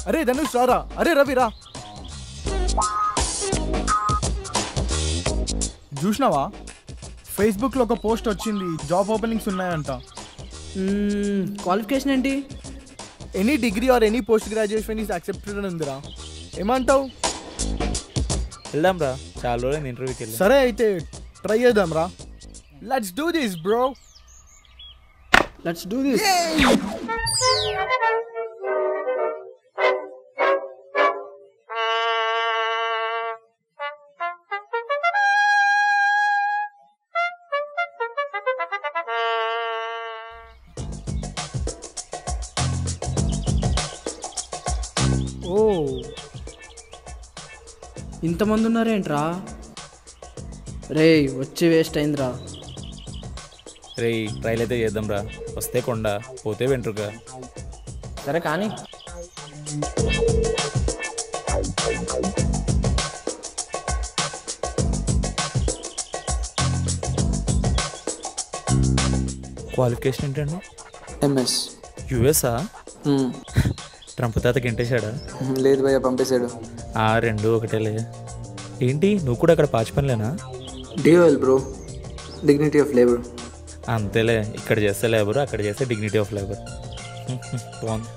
అరే ధనుష్ రారా, అరే రవి రా. చూసినావా ఫేస్బుక్లో ఒక పోస్ట్ వచ్చింది, జాబ్ ఓపెనింగ్స్ ఉన్నాయంట. క్వాలిఫికేషన్ ఏంటి? Any degree or any post graduation is accepted అని ఉందిరా. ఏమంటావు? వెళ్దాం రా, చాలా రోజులు ఇంటర్వ్యూకి వెళ్ళి. సరే అయితే ట్రై చేద్దాం రా. Let's do this bro. Let's do this. ఓ ఇంతమంది ఉన్నారేంట్రా? రే వచ్చి వేస్ట్ అయిందిరా. రే ట్రైల్ అయితే చేద్దాం రా, వస్తే కొండ పోతే వెంట్రుక. సరే కానీ క్వాలిఫికేషన్ ఏంటండి? ఎంఎస్. యుఎస్ఆ? ట్రంప్ తాతకి ఇంటేశాడా? లేదు భయ్య, పంపేశాడు. రెండు ఒకటేలే. ఏంటి నువ్వు కూడా అక్కడ పాచి పనిలేనా? DOL bro, dignity of labour. అంతేలే, ఇక్కడ చేస్తే లేబర్, అక్కడ చేస్తే డిగ్నిటీ ఆఫ్ లేబర్. బాగుంది.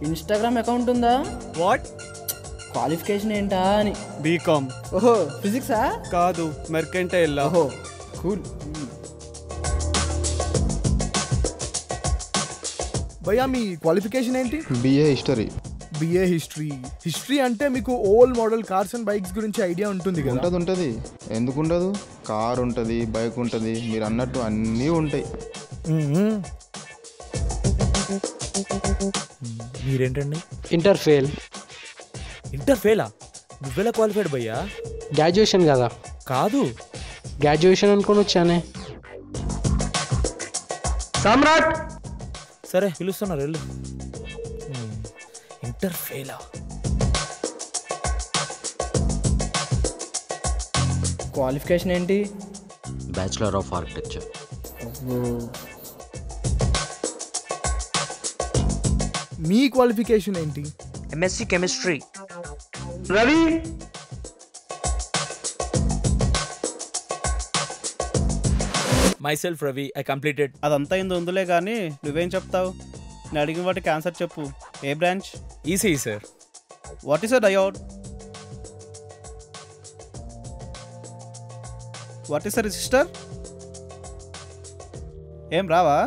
ఇన్స్టాగ్రామ్ అకౌంట్ ఉందా? వాట్? క్వాలిఫికేషన్ ఏంటా అని. బీకామ్. ఓహో ఫిజిక్సా? కాదు, మెర్కెంటైల్. ఓహో కూల్. భయ్యా మీ క్వాలిఫికేషన్ ఏంటి? BA history. BA history. History అంటే మీకు old model cars and bikes గురించి ఐడియా ఉంటుంది కదా? ఉంటుంది. ఎందుకు ఉండదు? కార్ ఉంటుంది, బైక్ ఉంటుంది, మీరు అన్నట్టు అన్నీ ఉంటాయి. మీరేంటండి? Inter fail. ఇంటర్ ఫెయిలా? నువ్వెలా క్వాలిఫైడ్ భయ్యా? గ్రాడ్యుయేషన్ కదా. కాదు, గ్రాడ్యుయేషన్ అనుకొని వచ్చానే. సామ్రాట్. సరే పిలుస్తున్నారు వెళ్ళు. ఇంటర్ ఫెయిలా? క్వాలిఫికేషన్ ఏంటి? Bachelor of architecture. మీ క్వాలిఫికేషన్ ఏంటి? MSc chemistry. Ravi. myself Ravi, I completed. అదంతా ఇందు ఉందిలే కానీ నువ్వేం చెప్తావు? నేను అడిగిన వాటికి ఆన్సర్ చెప్పు. ఏ branch? ECE sir. What is a diode? What is a resistor? ఏం రావా?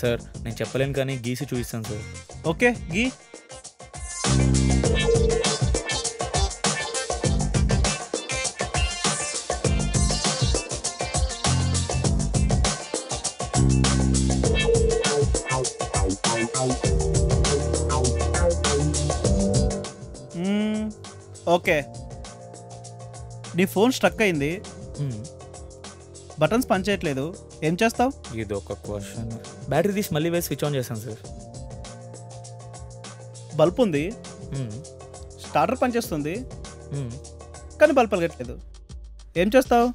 సార్ నేను చెప్పలేను కానీ గీసి చూపిస్తాను సార్. ఓకే గీ. ఓకే, నీ ఫోన్ స్ట్రక్ అయింది, బటన్స్ పనిచేయట్లేదు, ఏం చేస్తావు? ఇది ఒక క్వశ్చన్. బ్యాటరీ తీసి మళ్ళీ వేసి స్విచ్ ఆన్ చేస్తాను సార్. బల్బ్ ఉంది, స్టార్టర్ పనిచేస్తుంది, కానీ బల్బ్ పలగట్లేదు, ఏం చేస్తావు?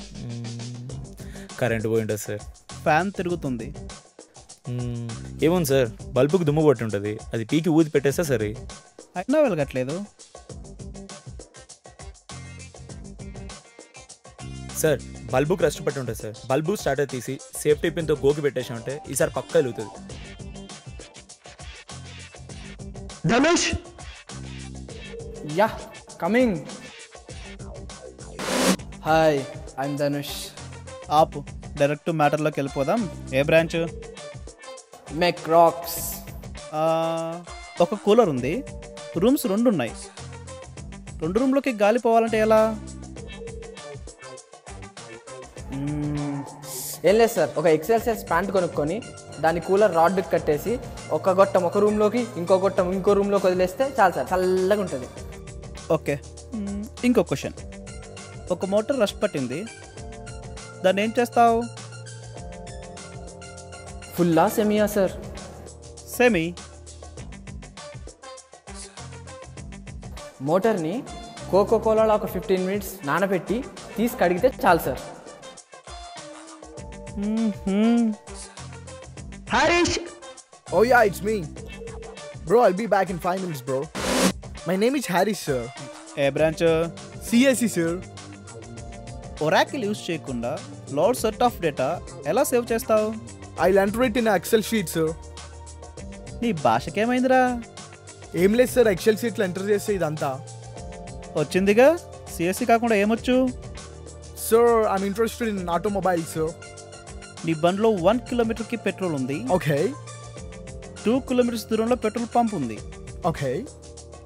Current పోయింటుంది sir. ఫ్యాన్ తిరుగుతుంది. ఏమోంది సార్, బల్బుకి దుమ్ము పట్టి ఉంటుంది, అది పీకి ఊది పెట్టేస్తే సరే. అయినా వెలగట్లేదు సార్. బల్బుకి రెస్ట్ పట్టి ఉంటుంది సార్. బల్బు స్టార్టర్ తీసి సేఫ్టీ పిన్తో గోకి పెట్టేసామంటే ఈసారి పక్కా వెలుగుతుంది. Dhanush. Yeah coming. Hi, I'm Dhanush. ఆపు, డైరెక్ట్ మ్యాటర్లోకి వెళ్ళిపోదాం. ఏ బ్రాంచ్? మెక్ రాక్స్. ఒక కూలర్ ఉంది, రూమ్స్ 2 ఉన్నాయి. 2 రూమ్లోకి గాలి పోవాలంటే ఎలా? ఏం లేదు సార్, ఒక ఎక్సెల్ సైజ్ ప్యాంట్ కొనుక్కొని దాని కూలర్ రాడ్కి కట్టేసి ఒక గొట్టం ఒక రూమ్లోకి ఇంకో గొట్టం ఇంకో రూమ్లోకి వదిలేస్తే చాలు సార్, చల్లగా ఉంటుంది. ఓకే, ఇంకో క్వశ్చన్. ఒక మోటార్ రష్ పట్టింది, దాన్ని ఏం చేస్తావు? ఫుల్లా సెమీయా సార్? సెమీ. మోటార్ని కోకోకోలాలో ఒక 15 మినిట్స్ నానబెట్టి తీసి కడిగితే చాలు sir. Harish. Oh yeah, it's me. Bro, I'll be back in 5 minutes, bro. My name is Harris, sir. A branch? CSE, sir. Oracle use చేయకుండా లార్జ్ సెట్ ఆఫ్ డేటా ఎలా సేవ్ చేస్తావు? I'll enter it in an Excel sheet, sir. నీ భాషకేమైందిరా? ఏం లేదు sir, XL షీట్లో enter చేస్తే ఇదంతా. వచ్చిందిగా, సిఎస్సి కాకుండా ఏమొచ్చు? Sir, I'm interested in automobile, sir. నీ బండ్లో 1 కిలోమీటర్కి పెట్రోల్ ఉంది. ఓకే. 2 కిలోమీటర్స్ దూరంలో పెట్రోల్ పంప్ ఉంది. ఓకే.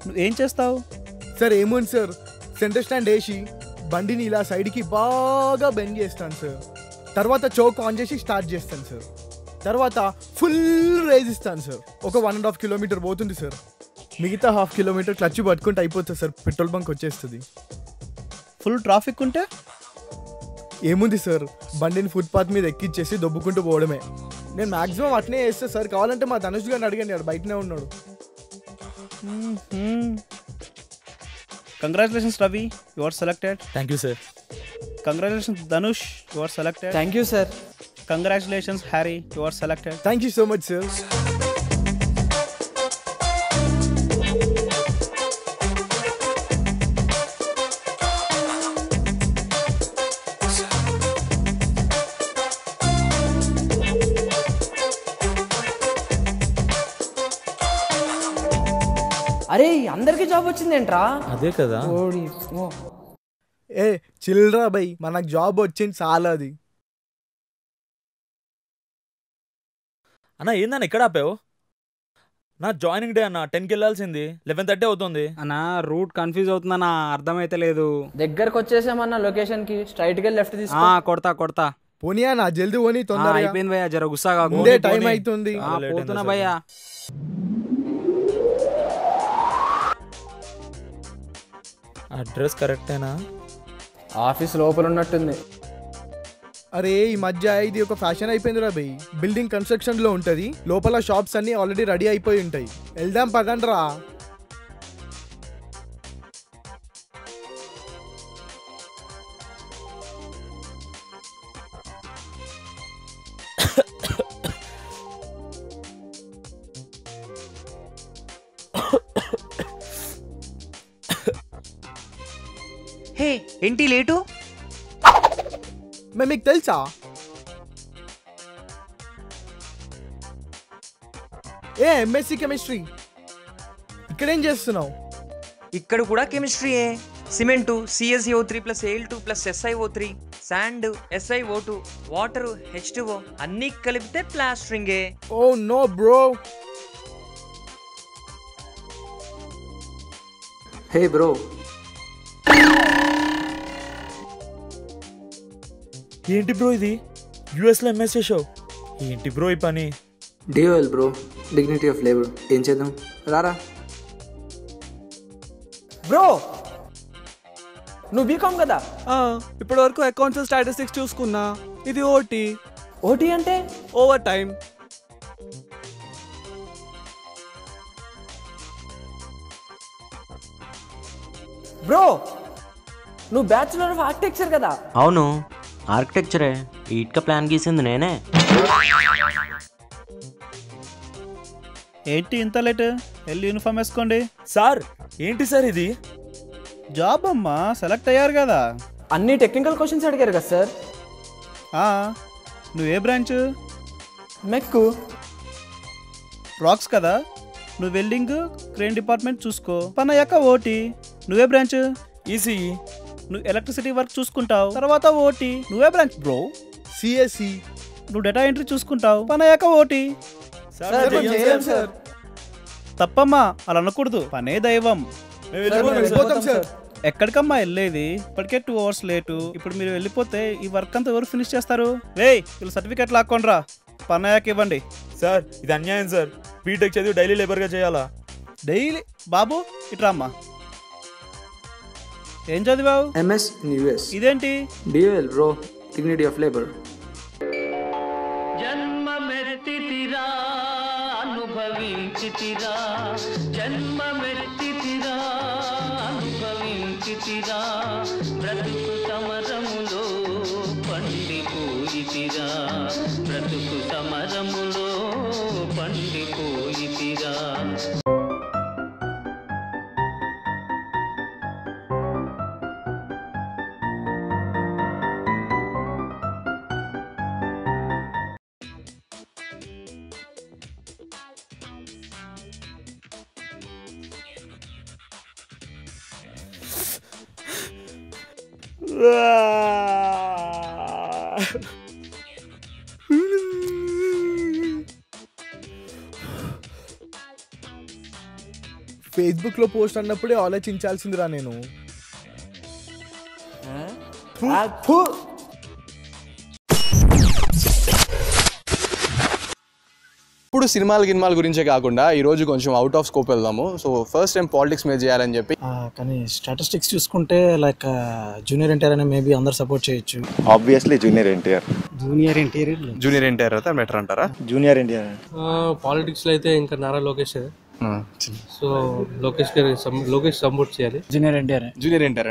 నువ్వు ఏం చేస్తావు? సార్ ఏముంది సార్, సెంటర్ స్టాండ్ వేసి బండిని ఇలా సైడ్కి బాగా బెండ్ చేస్తాను సార్. తర్వాత చోక్ ఆన్ చేసి స్టార్ట్ చేస్తాను సార్. తర్వాత ఫుల్ రేజ్ ఇస్తాను సార్. ఒక 1.5 కిలోమీటర్ పోతుంది సార్. మిగతా 1/2 కిలోమీటర్ క్లచ్ పట్టుకుంటే అయిపోతుంది సార్, పెట్రోల్ బంక్ వచ్చేస్తుంది. ఫుల్ ట్రాఫిక్ ఉంటే ఏముంది సార్, బండిని ఫుట్పాత్ మీద ఎక్కిచ్చేసి దొబ్బుకుంటూ పోవడమే. నేను మాక్సిమం అట్నే చేస్తా సార్. కావాలంటే మా ధనుష్ గారిని అడిగాను, వాడు బయటనే ఉన్నాడు. Congratulations Ravi, you are selected. Thank you sir. Congratulations Dhanush, you are selected. Thank you sir. Congratulations Harry, you are selected. Thank you so much sir. అరే అందరికి జాబ్ వచ్చిందేంట్రా? అదే కదా. ఓడి ఓ. ఏ చిల్డ్రా బై, మనకు జాబ్ వచ్చింది చాలా. అది అన్న ఏందన్న ఇక్కడ ఆపావు? నా జాయినింగ్ డే అన్న 10కి వెళ్ళాల్సింది, 11:30 అవుతుంది. అన్న రూట్ కన్ఫ్యూజ్ అవుతుందన్న, అర్థమైతే లేదు. దగ్గరకు వచ్చేసామన్న లొకేషన్ కి, స్ట్రైట్ గా లెఫ్ట్ తీసుకో. కొడతా పోనీయా నా జల్దీ పోనీ తొందరగా. అయిపోయింది భయ్యా, జర గుస్సాగా ముందే టైం అవుతుంది. పోతున్నా భయ్యా. అడ్రస్ కరెక్టేనా? ఆఫీస్ లోపల ఉన్నట్టుంది. అరే ఈ మధ్య ఇది ఒక ఫ్యాషన్ అయిపోయింది రా బై. బిల్డింగ్ కన్స్ట్రక్షన్ లో ఉంటది, లోపల షాప్స్ అన్ని ఆల్రెడీ రెడీ అయిపోయి ఉంటాయి. వెళ్దాం పదండి రా. హే ఏంటి లేటు? మీకు తెలుసా ఏ ఎంఎస్సి కెమిస్ట్రీ ఇక్కడేం చేస్తున్నావు? ఇక్కడ కూడా కెమిస్ట్రీయే. Cement CSO3 + Al2 + SiO3, sand SiO2, water H2O అన్నీ కలిపితే ప్లాస్టరింగే. Oh no bro. Hey bro. ఏంటి బ్రో ఇది? యూఎస్లో ఎంఎస్ చేసావు ఏంటి బ్రో ఈ పని? DOL bro, dignity of labour. ఏం చేద్దాం, రారా. బ్రో నువ్వు బీకామ్ కదా? ఇప్పటి వరకు అకౌంట్స్ స్టాటిస్టిక్స్ చూసుకున్నా. ఇది ఓటీ. ఓటీ అంటే ఓవర్ టైం. బ్రో నువ్వు బ్యాచులర్ ఆఫ్ ఆర్కిటెక్చర్ కదా? అవును, ఆర్కిటెక్చరే. ఈ ఇటుక ప్లాన్ గీసింది నేనే. ఏంటి ఇంత లేట్? వెళ్ళి యూనిఫామ్ వేసుకోండి. సార్ ఏంటి సార్ ఇది? జాబ్ అమ్మా, సెలెక్ట్ అయ్యారు కదా. అన్ని టెక్నికల్ క్వశ్చన్స్ అడిగారు కదా సార్. నువ్వు ఏ బ్రాంచ్? మెక్కు. రాక్స్ కదా. నువ్వు వెల్డింగ్ క్రేన్ డిపార్ట్మెంట్ చూసుకో. పని అయ్యాక ఓటీ. నువ్వే బ్రాంచ్? ఈసీఈ. నువ్వు ఎలక్ట్రిసిటీ వర్క్ చూసుకుంటావు, తర్వాత ఓటీ. నువ్వే బ్రాంచ్ బ్రో? CSE. నువ్వు డేటా ఎంట్రీ చూసుకుంటావు, పని అయ్యాక ఓటీ. తప్పమ్మా, అలా అనకూడదు. పనే దైవం. ఎక్కడికమ్మా వెళ్ళేది? ఇప్పటికే 2 hours లేటు. ఇప్పుడు మీరు వెళ్ళిపోతే ఈ వర్క్ అంతా ఎవరు ఫినిష్ చేస్తారు? వీళ్ళు సర్టిఫికేట్ లాక్కోండ్రా, పని అయ్యాక ఇవ్వండి. సార్ ఇది అన్యాయం సార్. బీటెక్ చదివి డైలీ లేబర్గా చేయాలా? డైలీ? బాబు ఇట్రా అమ్మా. ఏం చదివావు? MS in US. ఇదేంటి? DOL bro, dignity of labour. జన్మమెత్తితిరా అనుభవించితిరా, జన్మమెత్తితిరా అనుభవించితిరా, బ్రతుకు సమరములో పండిపోయి పండిపోయితిరా బ్రతుకు సమరములో పండిపోయితిరా. ఫేస్బుక్ లో పోస్ట్ అన్నప్పుడే ఆలోచించాల్సిందిరా నేను. ఇప్పుడు సినిమాల గురించే కాకుండా ఈ రోజు కొంచెం అవుట్ ఆఫ్ స్కోప్ వెళ్దాము. సో ఫస్ట్ టైం పాలిటిక్స్ మీద చేయాలని చెప్పి. కానీ స్టాటిస్టిక్స్ చూసుకుంటే లైక్ జూనియర్ ఎన్టీఆర్ అనే మేబీ అందరు సపోర్ట్ చేయొచ్చు. ఆబ్వియస్లీ జూనియర్ ఎన్టీఆర్ అయితే బెటర్ అంటారా? జూనియర్ ఎన్టీఆర్. పాలిటిక్స్ లో అయితే ఇంకా నారా లోకేష్. సో లోకేష్ సపోర్ట్ చేయాలి. జూనియర్ ఎన్టీఆర్